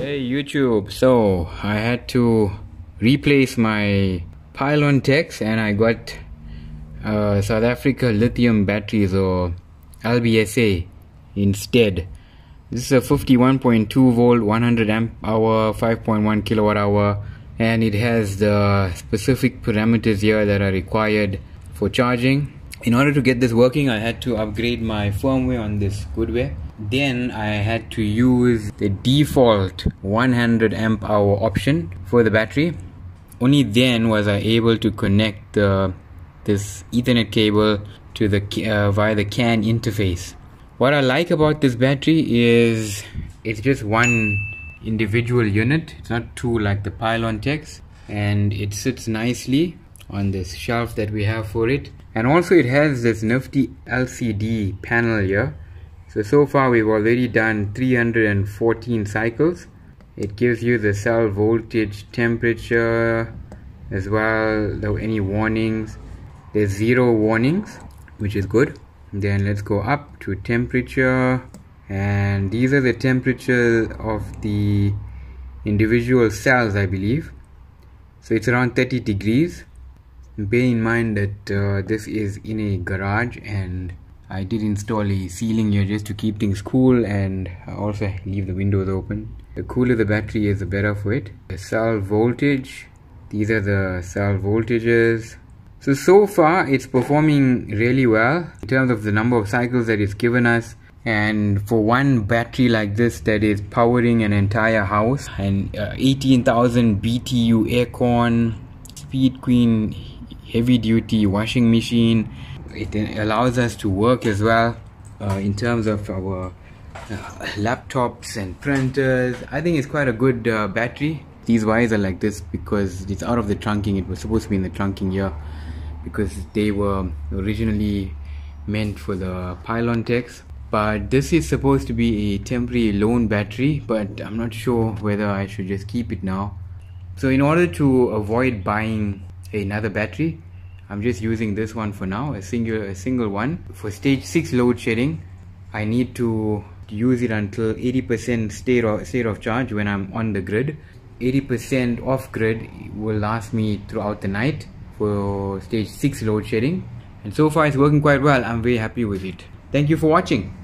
Hey YouTube, so I had to replace my pylon techs and I got South Africa lithium batteries or LBSA instead. This is a 51.2 volt 100 amp hour 5.1 kilowatt hour, and it has the specific parameters here that are required for charging. In order to get this working, I had to upgrade my firmware on this goodware. Then I had to use the default 100 amp hour option for the battery. Only then was I able to connect this Ethernet cable to the via the CAN interface. What I like about this battery is it's just one individual unit. It's not two like the pylon techs, and it sits nicely on this shelf that we have for it. And also it has this nifty LCD panel here. So far we've already done 314 cycles. It gives you the cell voltage, temperature, as well though any warnings. There's 0 warnings, which is good. Then let's go up to temperature, and these are the temperatures of the individual cells, I believe. So it's around 30 degrees. Bear in mind that this is in a garage, and I did install a ceiling here just to keep things cool, and I also leave the windows open. The cooler the battery is, the better for it. The cell voltage, these are the cell voltages. So far it's performing really well in terms of the number of cycles that it's given us. And for one battery like this that is powering an entire house, and 18,000 BTU aircon, Speed Queen heavy duty washing machine, it allows us to work as well in terms of our laptops and printers. I think it's quite a good battery. These wires are like this because it's out of the trunking. It was supposed to be in the trunking here because they were originally meant for the pylon techs. But this is supposed to be a temporary loan battery, but I'm not sure whether I should just keep it now. So in order to avoid buying another battery, I'm just using this one for now, a single one. For stage 6 load shedding, I need to use it until 80% state of charge when I'm on the grid. 80% off grid will last me throughout the night for stage 6 load shedding. And so far it's working quite well. I'm very happy with it. Thank you for watching.